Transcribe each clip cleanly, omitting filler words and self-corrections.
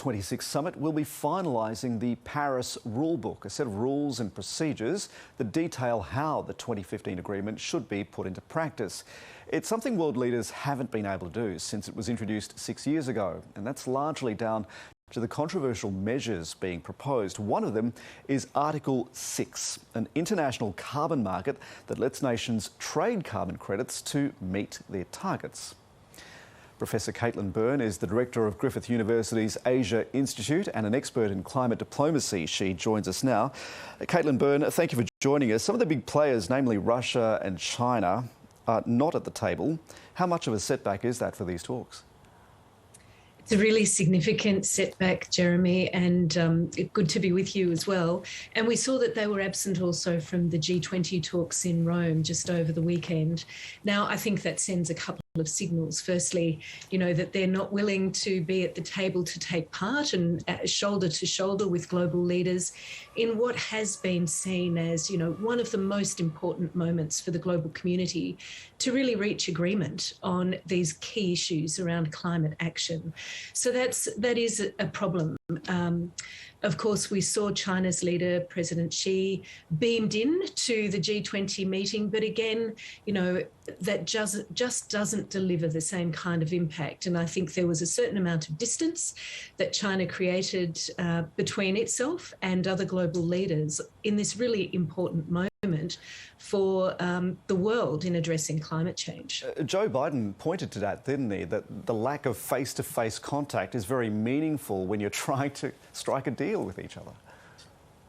COP26 summit will be finalising the Paris rulebook, a set of rules and procedures that detail how the 2015 agreement should be put into practice. It's something world leaders haven't been able to do since it was introduced 6 years ago, and that's largely down to the controversial measures being proposed. One of them is Article 6, an international carbon market that lets nations trade carbon credits to meet their targets. Professor Caitlin Byrne is the director of Griffith University's Asia Institute and an expert in climate diplomacy. She joins us now. Caitlin Byrne, thank you for joining us. Some of the big players, namely Russia and China, are not at the table. How much of a setback is that for these talks? It's a really significant setback, Jeremy, and good to be with you as well. And we saw that they were absent also from the G20 talks in Rome just over the weekend. Now, I think that sends a couple of signals. Firstly, that they're not willing to be at the table to take part and shoulder to shoulder with global leaders in what has been seen as, one of the most important moments for the global community to really reach agreement on these key issues around climate action. So that is a problem. Of course, we saw China's leader, President Xi, beamed in to the G20 meeting, but again, that just doesn't deliver the same kind of impact. And I think there was a certain amount of distance that China created between itself and other global leaders in this really important moment for the world in addressing climate change. Joe Biden pointed to that, didn't he? That the lack of face-to-face contact is very meaningful when you're trying to strike a deal with each other.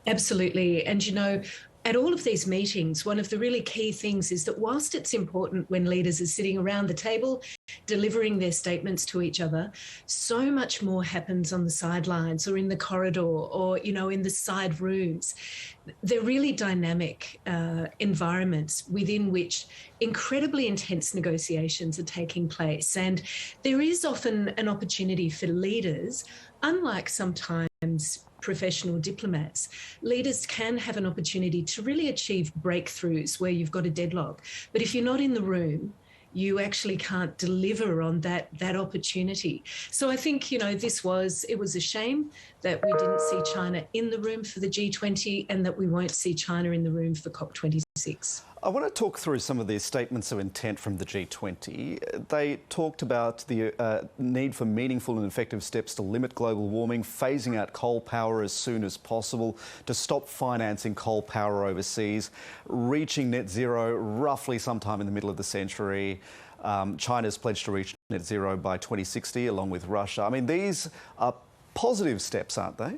Absolutely. And, at all of these meetings, one of the really key things is that whilst it's important when leaders are sitting around the table delivering their statements to each other, so much more happens on the sidelines or in the corridor or, in the side rooms. They're really dynamic environments within which incredibly intense negotiations are taking place. And there is often an opportunity for leaders, unlike sometimes professional diplomats, leaders can have an opportunity to really achieve breakthroughs where you've got a deadlock. But if you're not in the room, you actually can't deliver on that opportunity. So I think, it was a shame that we didn't see China in the room for the G20 and that we won't see China in the room for COP26. I want to talk through some of the statements of intent from the G20. They talked about the need for meaningful and effective steps to limit global warming, phasing out coal power as soon as possible, to stop financing coal power overseas, reaching net zero roughly sometime in the middle of the century. China's pledged to reach net zero by 2060 along with Russia. I mean, these are positive steps, aren't they?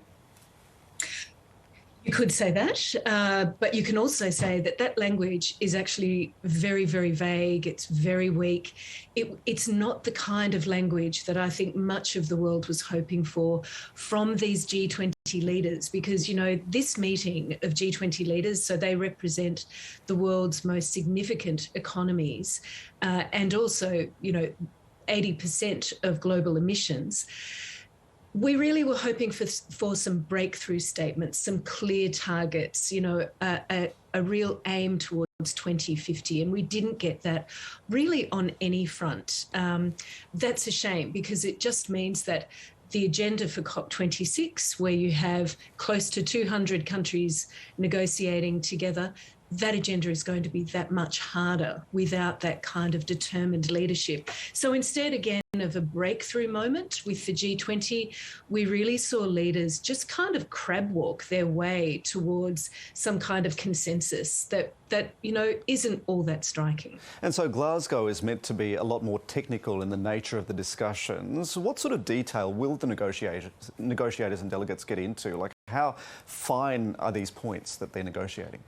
You could say that, but you can also say that language is actually very, very vague. It's very weak. It's not the kind of language that I think much of the world was hoping for from these G20 leaders, because, this meeting of G20 leaders, so they represent the world's most significant economies and also, 80% of global emissions. We really were hoping for some breakthrough statements, some clear targets, a real aim towards 2050, and we didn't get that really on any front. That's a shame because it just means that the agenda for COP26, where you have close to 200 countries negotiating together, that agenda is going to be that much harder without that kind of determined leadership. So instead, again, of a breakthrough moment with the G20, we really saw leaders just kind of crab walk their way towards some kind of consensus that isn't all that striking. And so Glasgow is meant to be a lot more technical in the nature of the discussions. What sort of detail will the negotiators and delegates get into? Like, how fine are these points that they're negotiating?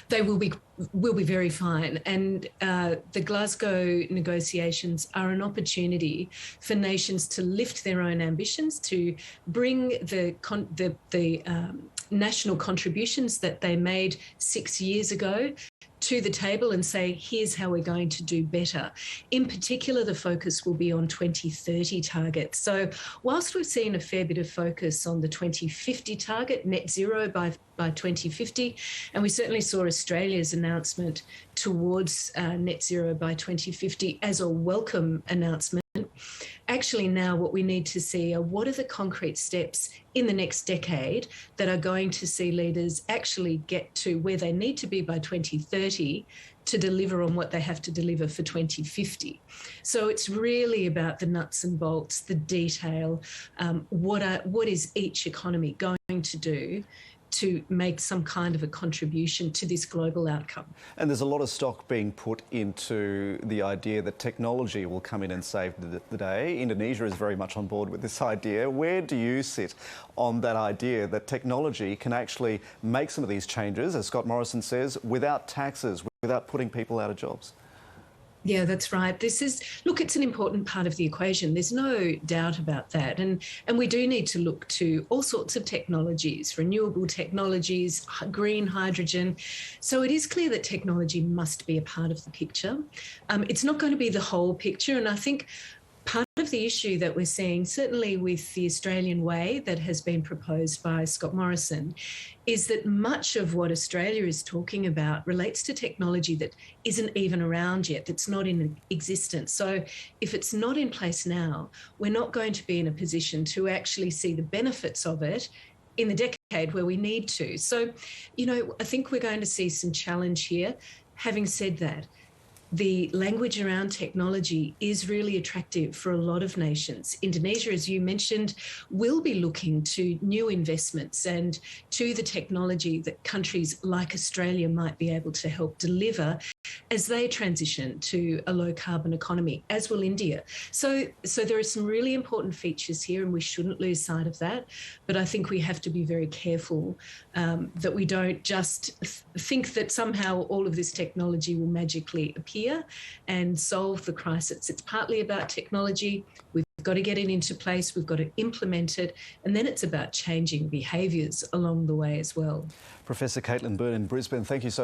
They will be very fine. And the Glasgow negotiations are an opportunity for nations to lift their own ambitions, to bring the national contributions that they made 6 years ago to the table and say, here's how we're going to do better. In particular, the focus will be on 2030 targets. So whilst we've seen a fair bit of focus on the 2050 target, net zero by 2050, and we certainly saw Australia's announcement towards net zero by 2050 as a welcome announcement, actually now what we need to see are what are the concrete steps in the next decade that are going to see leaders actually get to where they need to be by 2030 to deliver on what they have to deliver for 2050. So it's really about the nuts and bolts, the detail, what is each economy going to do to make some kind of a contribution to this global outcome. And there's a lot of stock being put into the idea that technology will come in and save the day. Indonesia is very much on board with this idea. Where do you sit on that idea that technology can actually make some of these changes, as Scott Morrison says, without taxes, without putting people out of jobs? Yeah, that's right. Look, it's an important part of the equation. There's no doubt about that. And we do need to look to all sorts of technologies, renewable technologies, green hydrogen. So it is clear that technology must be a part of the picture. It's not going to be the whole picture. And I think part of the issue that we're seeing, certainly with the Australian way that has been proposed by Scott Morrison, is that much of what Australia is talking about relates to technology that isn't even around yet, that's not in existence. So if it's not in place now, we're not going to be in a position to actually see the benefits of it in the decade where we need to. So, I think we're going to see some challenge here. Having said that, the language around technology is really attractive for a lot of nations. Indonesia, as you mentioned, will be looking to new investments and to the technology that countries like Australia might be able to help deliver as they transition to a low carbon economy, as will India. So there are some really important features here, and we shouldn't lose sight of that. But I think we have to be very careful that we don't just think that somehow all of this technology will magically appear and solve the crisis. It's partly about technology. We've got to get it into place. We've got to implement it. And then it's about changing behaviours along the way as well. Professor Caitlin Byrne in Brisbane, thank you so much.